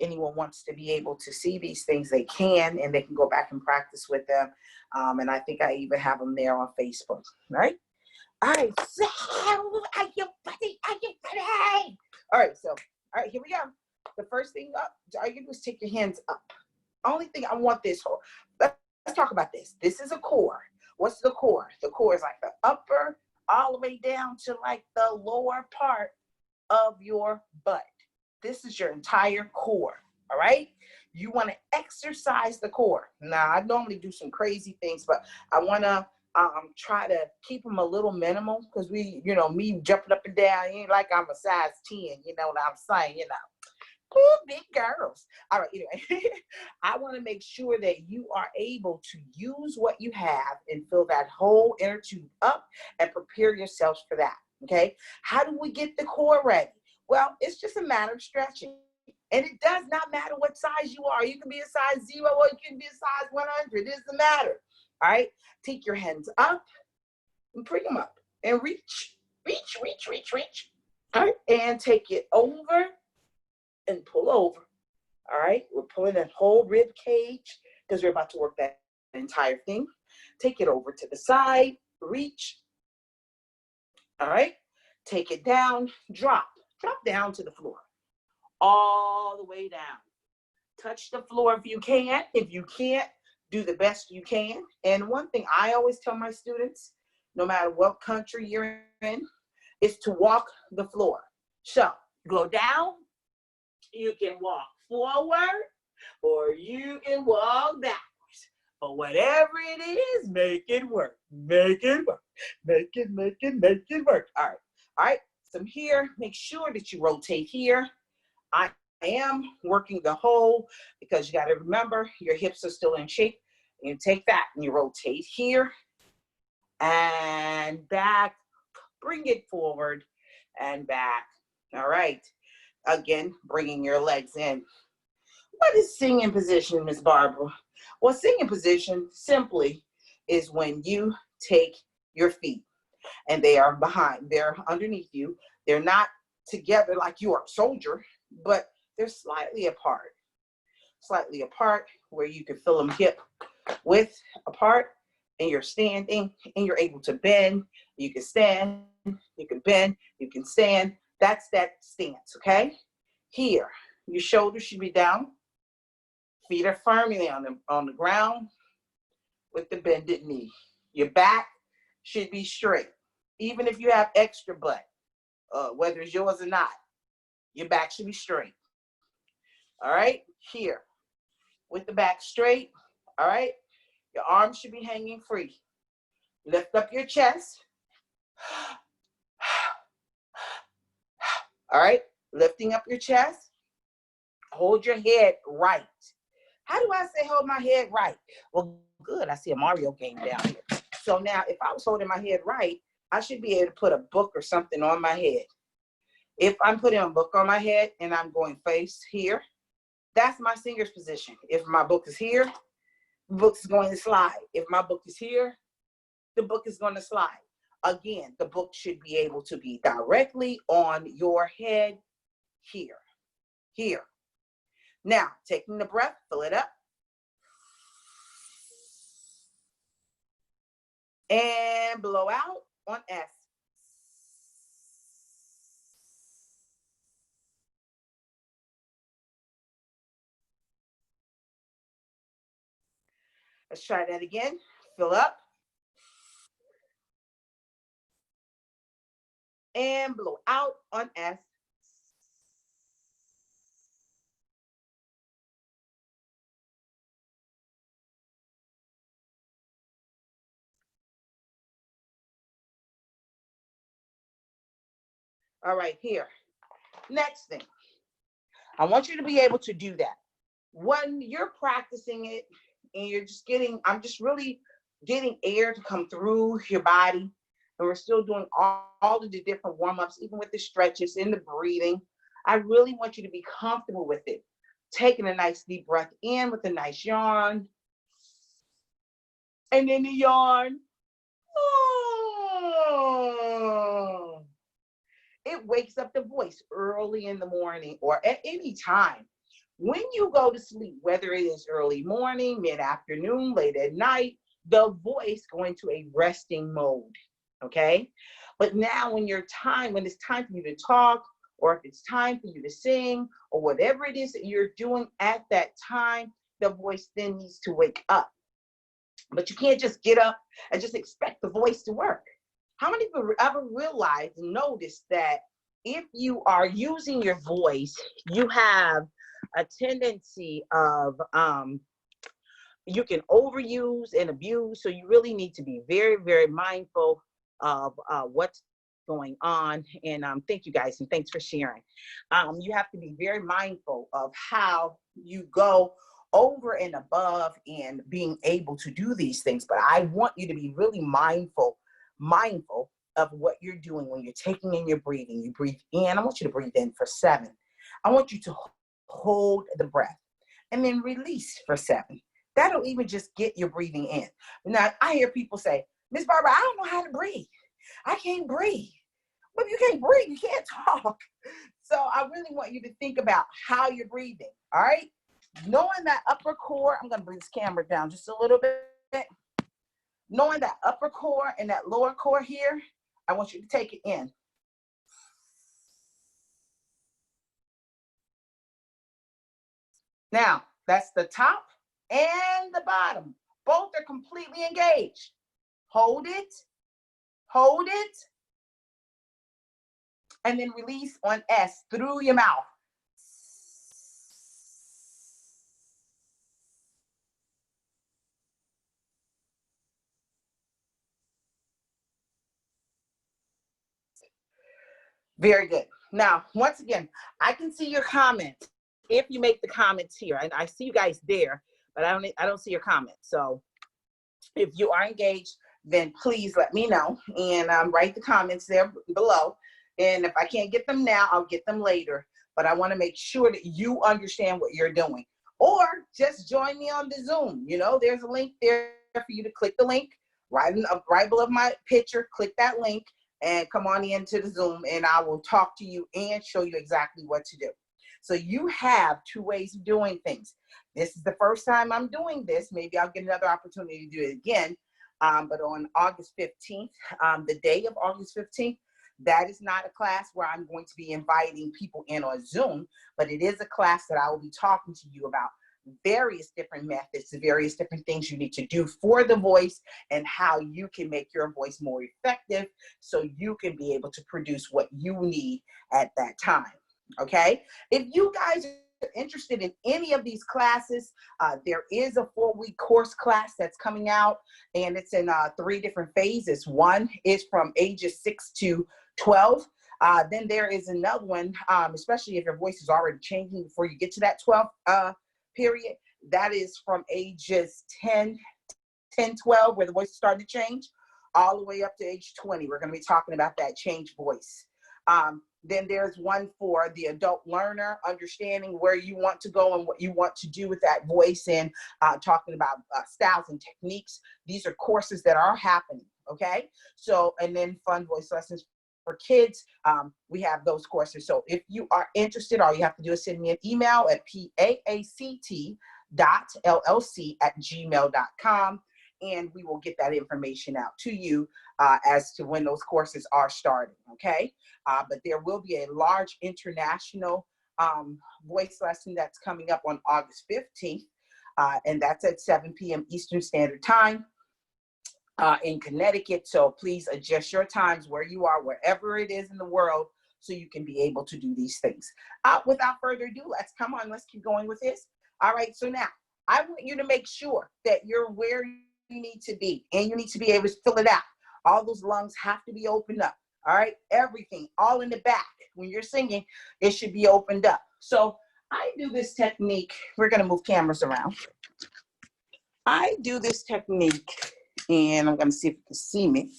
anyone wants to be able to see these things, they can, and they can go back and practice with them. And I think I even have them there on Facebook, right? All right, so are you ready? Are you ready? All right, so, all right, here we go. The first thing up, all you do is take your hands up. Only thing I want this whole, let's talk about this. This is a core. What's the core? The core is like the upper, all the way down to like the lower part of your butt. This is your entire core, all right? You want to exercise the core. Now, I normally do some crazy things, but I want to try to keep them a little minimal because me jumping up and down, ain't like I'm a size 10, you know what I'm saying, Ooh, big girls. All right, anyway, I want to make sure that you are able to use what you have and fill that whole inner tube up and prepare yourselves for that, okay? How do we get the core ready? Well, it's just a matter of stretching. And it does not matter what size you are. You can be a size 0 or you can be a size 100. It doesn't matter, all right? Take your hands up and bring them up and reach, all right? And take it over and pull over. All right, we're pulling that whole rib cage because we're about to work that entire thing. Take it over to the side, reach. All right, take it down, drop down to the floor, all the way down. Touch the floor if you can. If you can't, do the best you can. And one thing I always tell my students, no matter what country you're in, is to walk the floor. So go down. You can walk forward or you can walk backwards. But whatever it is, make it work. Make it work. Make it work. All right. All right. So here, make sure that you rotate here. I am working the whole because you got to remember your hips are still in shape. You take that and you rotate here and back. Bring it forward and back. All right. Again, bringing your legs in. What is singing position, Miss Barbara? Well, singing position simply is when you take your feet and they are behind, they're underneath you. They're not together like you are a soldier, but they're slightly apart where you can feel them hip width apart, and you're standing and you're able to bend. You can stand, you can bend, you can stand. That's that stance, okay? Here, your shoulders should be down. Feet are firmly on the ground with the bended knee. Your back should be straight. Even if you have extra butt, whether it's yours or not, your back should be straight. All right? Here, with the back straight, all right? Your arms should be hanging free. Lift up your chest. All right? Lifting up your chest. Hold your head right. How do I say hold my head right? Well, good. I see a Mario game down here. So now if I was holding my head right, I should be able to put a book or something on my head. If I'm putting a book on my head and I'm going face here, that's my singer's position. If my book is here, the book is going to slide. If my book is here, the book is going to slide. Again, the book should be able to be directly on your head here. Here. Now, taking the breath, fill it up. And blow out on S. Let's try that again. Fill up. And blow out on S. All right, here. Next thing. I want you to be able to do that. When you're practicing it and you're just I'm just really getting air to come through your body. And we're still doing all of the different warm-ups, even with the stretches and the breathing. I really want you to be comfortable with it. Taking a nice deep breath in with a nice yawn. And then the yawn. Oh. It wakes up the voice early in the morning or at any time When you go to sleep, whether it is early morning, mid-afternoon, late at night, the voice going to a resting mode, okay? But now when it's time for you to talk, or if it's time for you to sing, or whatever it is that you're doing at that time, the voice then needs to wake up. But you can't just get up and just expect the voice to work. How many people ever realize and notice that if you are using your voice, you have a tendency of you can overuse and abuse. So you really need to be very, very mindful of what's going on. And thank you guys, and thanks for sharing. You have to be very mindful of how you go over and above and being able to do these things. But I want you to be really mindful of what you're doing when you're taking in your breathing. You breathe in. I want you to breathe in for 7. I want you to hold the breath and then release for 7. That'll even just get your breathing in. Now, I hear people say, Miss Barbara, I don't know how to breathe. I can't breathe. Well, if you can't breathe, you can't talk. So I really want you to think about how you're breathing, all right? Knowing that upper core, I'm going to bring this camera down just a little bit. Knowing that upper core and that lower core here, I want you to take it in. Now, that's the top and the bottom. Both are completely engaged. Hold it, and then release on S through your mouth. Very good. Now, once again, I can see your comments. If you make the comments here, and I see you guys there, but I don't see your comments. So if you are engaged, then please let me know and write the comments there below. And if I can't get them now, I'll get them later. But I want to make sure that you understand what you're doing. Or just join me on the Zoom. You know, there's a link there for you to click the link right below my picture. Click that link and come on into the Zoom, and I will talk to you and show you exactly what to do. So you have 2 ways of doing things. This is the first time I'm doing this. Maybe I'll get another opportunity to do it again. But on August 15th, the day of August 15th, that is not a class where I'm going to be inviting people in on Zoom, but it is a class that I will be talking to you about various different methods, various different things you need to do for the voice, and how you can make your voice more effective so you can be able to produce what you need at that time. Okay? If you guys are interested in any of these classes, there is a 4-week course class that's coming out, and it's in 3 different phases. One is from ages 6 to 12. Then there is another one, especially if your voice is already changing before you get to that 12 period. That is from ages 10, 12, where the voice is starting to change, all the way up to age 20. We're going to be talking about that change voice. Then there's one for the adult learner, understanding where you want to go and what you want to do with that voice, and talking about styles and techniques. These are courses that are happening, okay? So, and then fun voice lessons for kids. We have those courses. So if you are interested, all you have to do is send me an email at paact.llc@gmail.com, and we will get that information out to you as to when those courses are starting, okay? But there will be a large international voice lesson that's coming up on August 15th, and that's at 7 p.m. Eastern Standard Time in Connecticut. So please adjust your times where you are, wherever it is in the world, so you can be able to do these things. Without further ado, let's keep going with this. All right, so now I want you to make sure that you're where you need to be, and you need to be able to fill it out. All those lungs have to be opened up. All right, everything, all in the back. When you're singing, it should be opened up. So I do this technique. We're going to move cameras around. I do this technique, and I'm going to see if you can see me.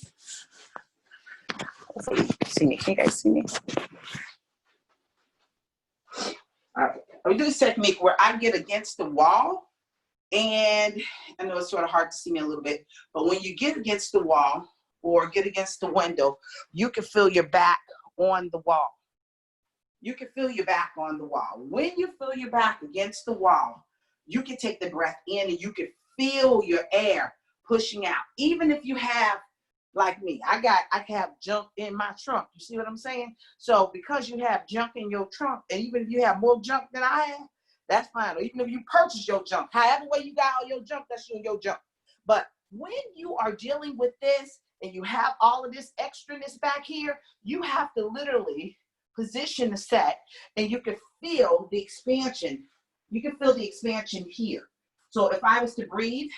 Hopefully you can see me. Can you guys see me? All right. I do this technique where I get against the wall, and I know it's sort of hard to see me a little bit, but when you get against the wall or get against the window, you can feel your back on the wall. you can feel your back on the wall. When you feel your back against the wall, you can take the breath in and you can feel your air pushing out. Even if you have, like me, I can have junk in my trunk. You see what I'm saying? So because you have junk in your trunk, and even if you have more junk than I have, that's fine. Or even if you purchase your junk, however way you got all your junk, that's your junk. But when you are dealing with this and you have all of this extraness back here, you have to literally position the set, and you can feel the expansion. You can feel the expansion here. So if I was to breathe,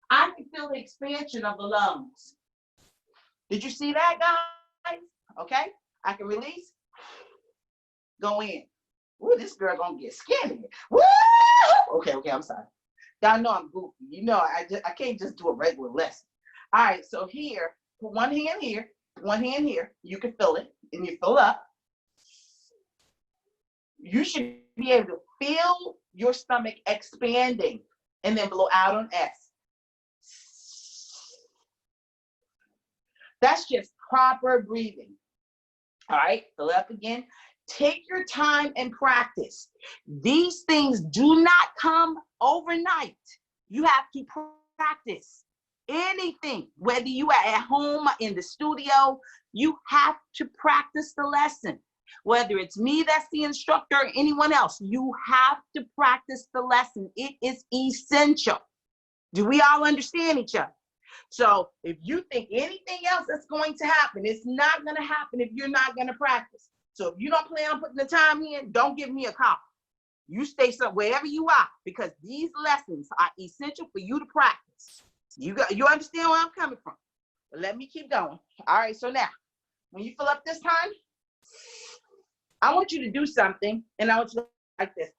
I can feel the expansion of the lungs. Did you see that, guys? Okay, I can release, go in. Ooh, this girl gonna get skinny. Woo! Okay, I'm sorry. Y'all know I'm goofy. You know I can't just do a regular lesson. All right, so here, put one hand here, one hand here. You can feel it, and you fill up. You should be able to feel your stomach expanding, and then blow out on S. That's just proper breathing. All right, fill up again. Take your time and practice. These things do not come overnight. You have to practice anything, whether you are at home, in the studio, you have to practice the lesson. Whether it's me that's the instructor or anyone else, you have to practice the lesson. It is essential. Do we all understand each other? So if you think anything else that's going to happen, it's not going to happen if you're not going to practice. So if you don't plan on putting the time in, don't give me a call. You stay somewhere wherever you are, because these lessons are essential for you to practice. You understand where I'm coming from? But let me keep going. All right, so now, when you fill up this time, I want you to do something, and I want you to like this.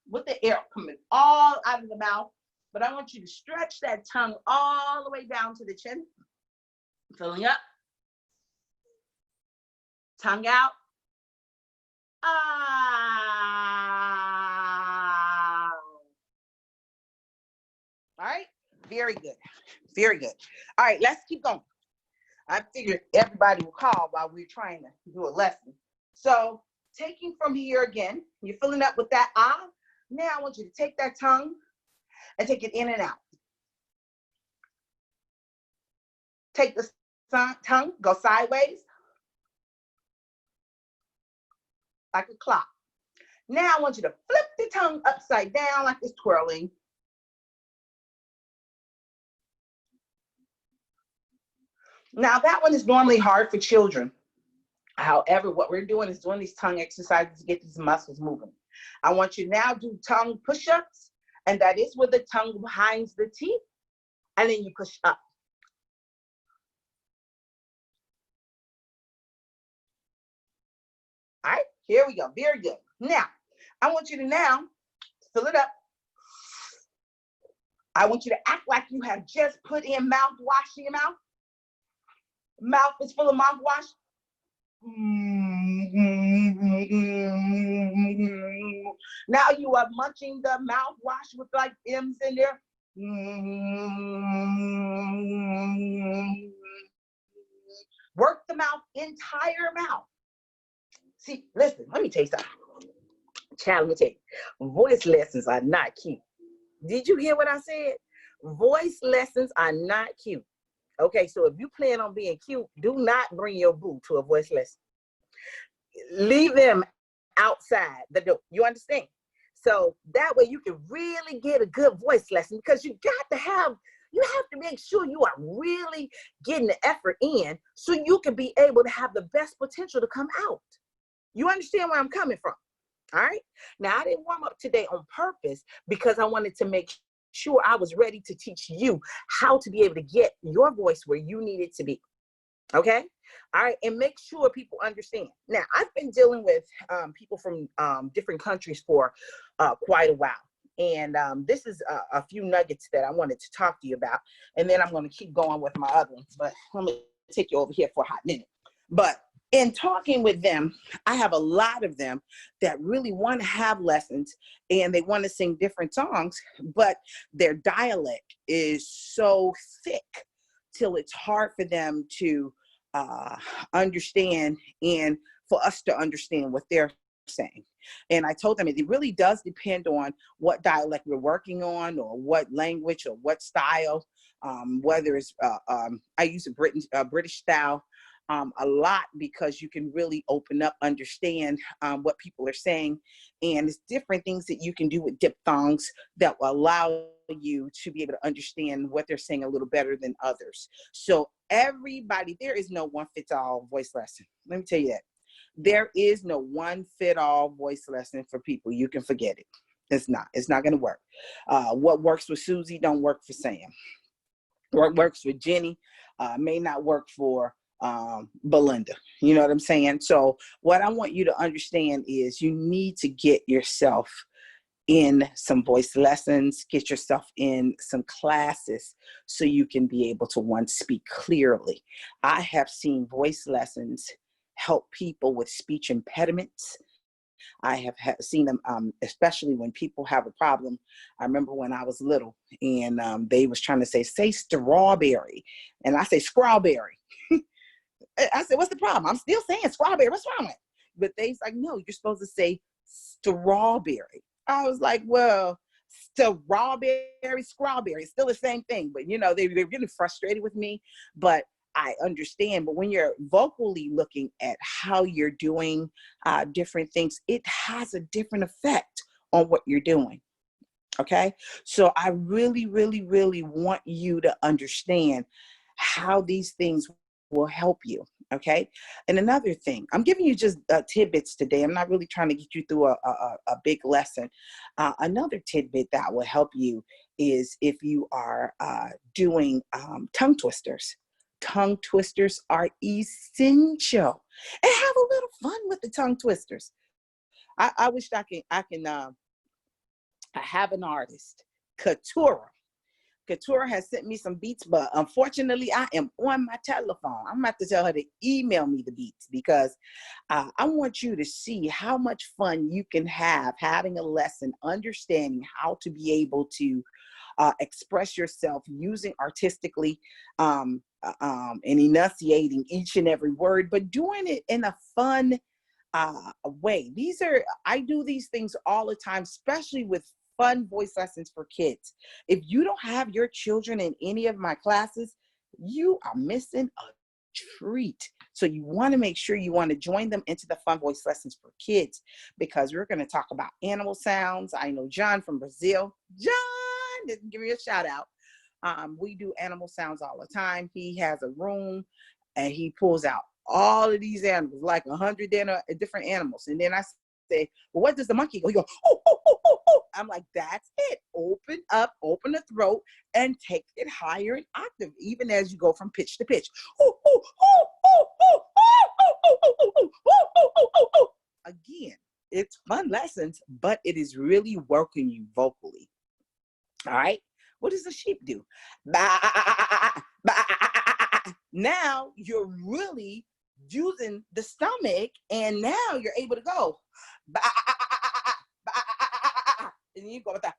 With the air coming all out of the mouth, but I want you to stretch that tongue all the way down to the chin. Filling up. Tongue out. All right, very good, very good. All right, let's keep going. I figured everybody will call while we're trying to do a lesson. So taking from here again, you're filling up with that Now I want you to take that tongue and take it in and out. Take the tongue, go sideways like a clock. Now I want you to flip the tongue upside down like it's twirling. Now that one is normally hard for children. However, what we're doing is doing these tongue exercises to get these muscles moving. I want you to now do tongue push-ups, and that is where the tongue behind the teeth, and then you push up. All right, here we go, very good. Now, I want you to now fill it up. I want you to act like you have just put in mouthwash in your mouth. Mouth is full of mouthwash. Now you are munching the mouthwash with like M's in there. Work the mouth, entire mouth. See, listen, let me tell you something. Child, let me tell you, voice lessons are not cute. Did you hear what I said? Voice lessons are not cute. Okay, so if you plan on being cute, do not bring your boo to a voice lesson. Leave them outside the door. You understand? So that way you can really get a good voice lesson, because you have to make sure you are really getting the effort in so you can be able to have the best potential to come out. You understand where I'm coming from? All right. Now, I didn't warm up today on purpose because I wanted to make sure I was ready to teach you how to be able to get your voice where you need it to be. Okay. All right. And make sure people understand. Now, I've been dealing with people from different countries for quite a while. And this is a few nuggets that I wanted to talk to you about. And then I'm going to keep going with my other ones. But let me take you over here for a hot minute. But in talking with them, I have a lot of them that really want to have lessons and they want to sing different songs, but their dialect is so thick till it's hard for them to understand, and for us to understand what they're saying. And I told them it really does depend on what dialect we're working on, or what language, or what style. Whether it's I use a British style a lot, because you can really open up, understand what people are saying, and it's different things that you can do with diphthongs that will allow you to be able to understand what they're saying a little better than others. So everybody, there is no one fits all voice lesson. Let me tell you that. There is no one fit all voice lesson for people. You can forget it. It's not going to work. What works with Susie don't work for Sam. What works for Jenny may not work for Belinda. You know what I'm saying? So what I want you to understand is you need to get yourself in some voice lessons, get yourself in some classes, so you can be able to, one, speak clearly. I have seen voice lessons help people with speech impediments. I have seen them, especially when people have a problem. I remember when I was little, and they was trying to say strawberry, and I say strawberry. I said, what's the problem? I'm still saying strawberry. What's wrong with it? But they's like, no, you're supposed to say strawberry. I was like, well, strawberry, it's still the same thing. But, you know, they're getting frustrated with me. But I understand. But when you're vocally looking at how you're doing different things, it has a different effect on what you're doing. Okay. So I really, really, really want you to understand how these things will help you. Okay. And another thing, I'm giving you just tidbits today. I'm not really trying to get you through a big lesson. Another tidbit that will help you is if you are doing tongue twisters. Tongue twisters are essential. And have a little fun with the tongue twisters. I wish I can have an artist, Katura. Katura has sent me some beats, but unfortunately, I am on my telephone. I'm about to tell her to email me the beats, because I want you to see how much fun you can have having a lesson, understanding how to be able to express yourself using artistically and enunciating each and every word, but doing it in a fun way. I do these things all the time, especially with fun voice lessons for kids. If you don't have your children in any of my classes, you are missing a treat. So you want to make sure you want to join them into the fun voice lessons for kids, because we're going to talk about animal sounds. I know John from Brazil. John, give me a shout out. We do animal sounds all the time. He has a room and he pulls out all of these animals, like 100 different animals. And then I say, well, what does the monkey go? He goes, oh, oh, oh, oh, oh. I'm like, that's it. Open up, open the throat, and take it higher in octave, even as you go from pitch to pitch. Oh, oh, oh, oh, oh, oh, oh, oh, oh, oh, oh, oh, oh, oh, oh. Again, it's fun lessons, but it is really working you vocally. All right. What does the sheep do? Now you're really using the stomach, and now you're able to go. And you go with that.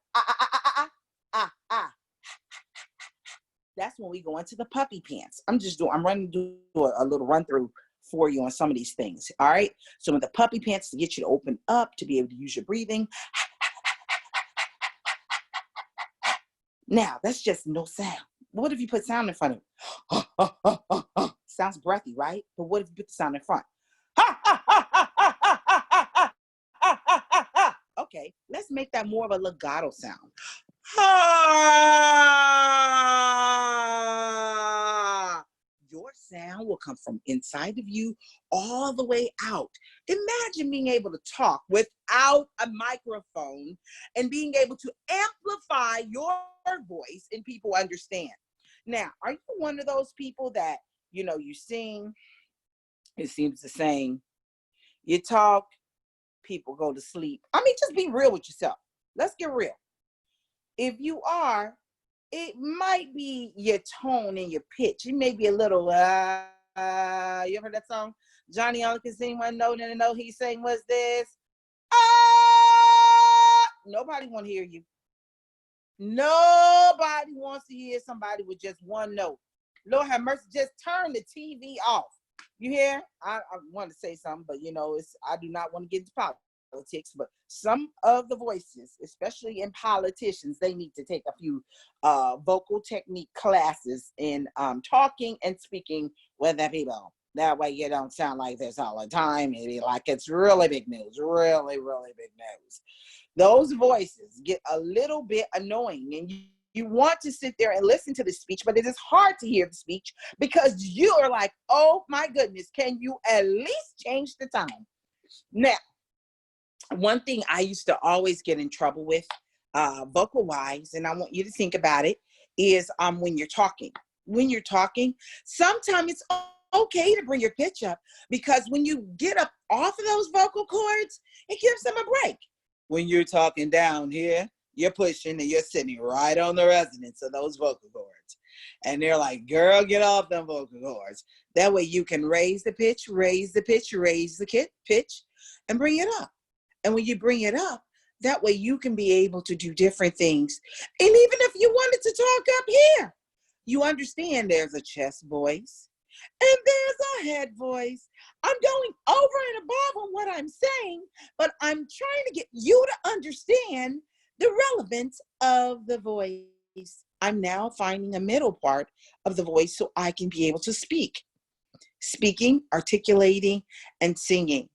That's when we go into the puppy pants. I'm running to do a little run through for you on some of these things. All right. So with the puppy pants, to get you to open up, to be able to use your breathing. Now, that's just no sound. But what if you put sound in front of it? Sounds breathy, right? But what if you put the sound in front? Okay, let's make that more of a legato sound. Your sound will come from inside of you all the way out. Imagine being able to talk without a microphone and being able to amplify your voice and people understand. Now, are you one of those people that, you know, you sing, it seems the same, you talk, people go to sleep? I mean, just be real with yourself. Let's get real. If you are, it might be your tone and your pitch. It may be a little, you ever heard that song? Johnny only can sing one note, and the note he sang was this. Nobody want to hear you. Nobody wants to hear somebody with just one note. Lord have mercy, just turn the TV off. You hear? I want to say something, but I do not want to get into politics, but some of the voices, especially in politicians, they need to take a few vocal technique classes in talking and speaking with the people. That way you don't sound like this all the time. Maybe like it's really big news, really, really big news. Those voices get a little bit annoying, and you want to sit there and listen to the speech, but it is hard to hear the speech because you are like, oh my goodness, can you at least change the tone? Now, one thing I used to always get in trouble with, vocal wise, and I want you to think about it, is when you're talking. When you're talking, sometimes it's okay to bring your pitch up, because when you get up off of those vocal cords, it gives them a break. When you're talking down here, you're pushing and you're sitting right on the resonance of those vocal cords. And they're like, girl, get off them vocal cords. That way you can raise the pitch, raise the pitch, raise the pitch, and bring it up. And when you bring it up, that way you can be able to do different things. And even if you wanted to talk up here, you understand there's a chest voice and there's a head voice. I'm going over and above on what I'm saying, but I'm trying to get you to understand the relevance of the voice. I'm now finding a middle part of the voice so I can be able to speak. Speaking, articulating, and singing.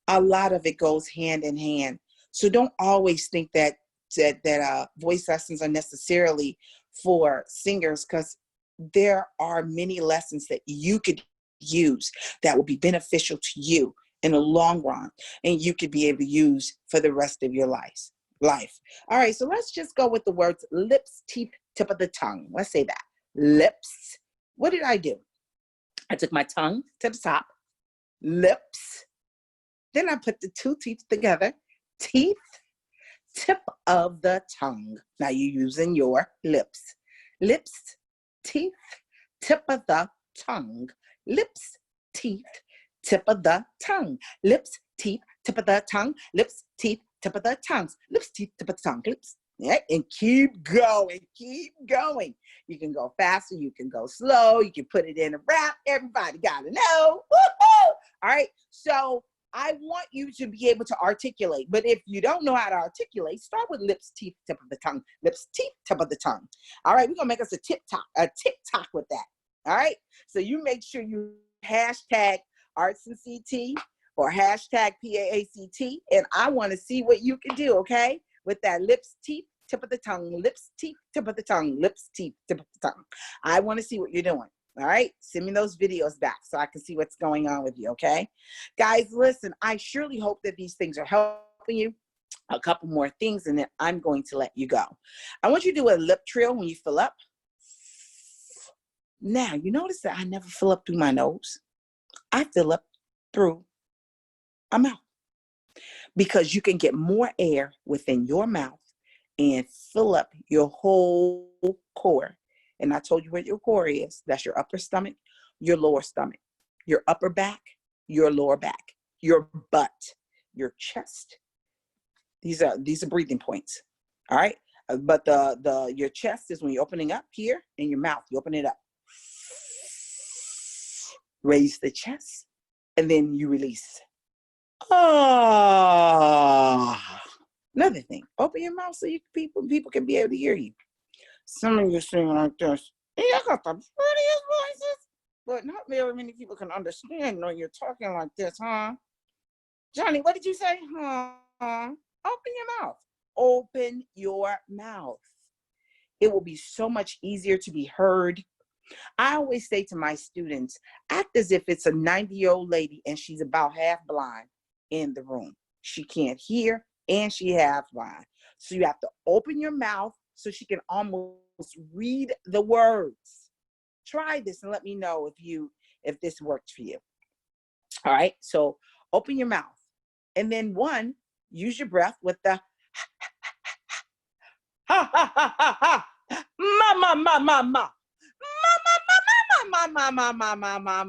A lot of it goes hand in hand. So don't always think that voice lessons are necessarily for singers, because there are many lessons that you could use that will be beneficial to you in the long run, and you could be able to use for the rest of your life. All right, so let's just go with the words lips, teeth, tip of the tongue. Let's say that. Lips. What did I do? I took my tongue to the top. Lips. Then I put the two teeth together. Teeth, tip of the tongue. Now you're using your lips. Lips, teeth, tip of the tongue. Lips, teeth, tip of the tongue. Lips, teeth, tip of the tongue. Lips, teeth, tip of the tongue. Lips, teeth, tip of the tongue. Lips. Yeah, and keep going, keep going. You can go faster, you can go slow, you can put it in a rap. Everybody gotta know. Woo-hoo! All right, so I want you to be able to articulate, but if you don't know how to articulate, start with lips, teeth, tip of the tongue. Lips, teeth, tip of the tongue. All right, we're gonna make us a TikTok with that. All right, so you make sure you hashtag arts and CT or hashtag PAACT, and I want to see what you can do, okay? With that lips, teeth, tip of the tongue, lips, teeth, tip of the tongue, lips, teeth, tip of the tongue. I want to see what you're doing. All right, send me those videos back so I can see what's going on with you, okay? Guys, listen, I surely hope that these things are helping you. A couple more things, and then I'm going to let you go. I want you to do a lip trill when you fill up. Now, you notice that I never fill up through my nose. I fill up through my mouth, because you can get more air within your mouth and fill up your whole core. And I told you what your core is. That's your upper stomach, your lower stomach, your upper back, your lower back, your butt, your chest. These are breathing points. All right. But your chest is when you're opening up here, and your mouth, you open it up. Raise the chest, and then you release. Ah. Another thing, open your mouth so people can be able to hear you. Some of you sing like this. And you got the prettiest voices, but not very many people can understand when you're talking like this, huh? Johnny, what did you say? Huh? Open your mouth. Open your mouth. It will be so much easier to be heard. I always say to my students, act as if it's a 90-year-old lady and she's about half blind in the room. She can't hear and she half blind. So you have to open your mouth so she can almost read the words. Try this and let me know if this works for you. All right, so open your mouth. And then use your breath with the ha ha ha ha ha. Ma ma ma ma ma. Ma ma ma ma ma ma ma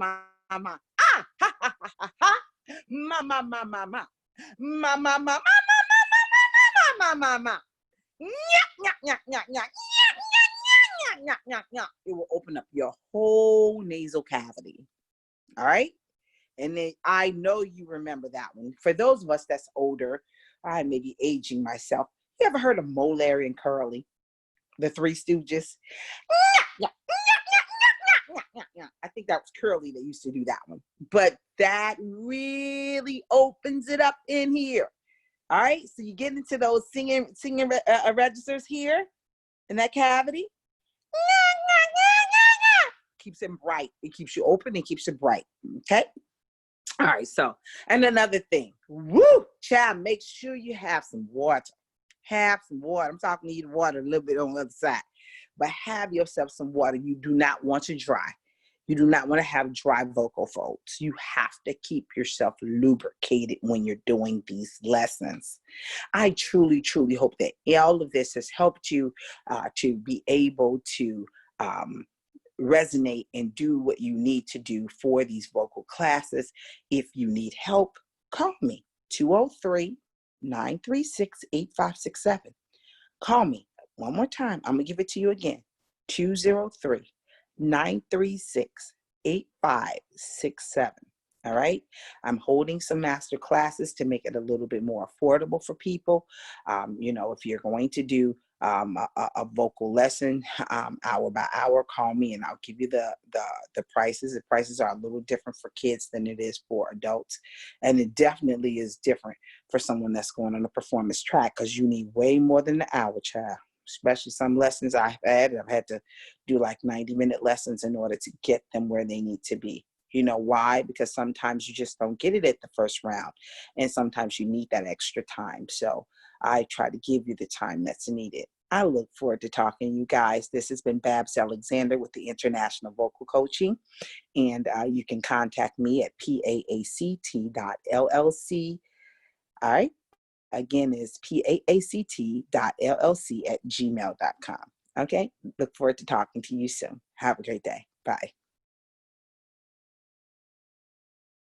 ma ma. Ah ha ha ha ha ha. Ma ma ma ma ma. Ma ma ma ma ma ma ma ma. It will open up your whole nasal cavity. All right. And then I know you remember that one. For those of us that's older, I may be aging myself. You ever heard of Mo, Larry, and Curly? The Three Stooges? I think that was Curly that used to do that one. But that really opens it up in here. All right, so you get into those singing registers here in that cavity. Keeps it bright. It keeps you open and keeps it bright. Okay. All right. So, and another thing, woo, child, make sure you have some water. Have some water. I'm talking to you, water a little bit on the other side, but have yourself some water. You do not want to dry. You do not want to have dry vocal folds. You have to keep yourself lubricated when you're doing these lessons. I truly, truly hope that all of this has helped you to be able to resonate and do what you need to do for these vocal classes. If you need help, call me, 203-936-8567. Call me one more time. I'm going to give it to you again, 203-936-8567. All right. I'm holding some master classes to make it a little bit more affordable for people. If you're going to do a vocal lesson, hour by hour, call me and I'll give you the prices. The prices are a little different for kids than it is for adults. And it definitely is different for someone that's going on a performance track, because you need way more than an hour, child. Especially some lessons I've had to do like 90-minute lessons in order to get them where they need to be. You know why? Because sometimes you just don't get it at the first round, and sometimes you need that extra time. So I try to give you the time that's needed. I look forward to talking to you guys. This has been Babs Alexander with the International Vocal Coaching, and you can contact me at paact.llc. All right. Again, is paact.llc@gmail.com. Okay. Look forward to talking to you soon. Have a great day. Bye.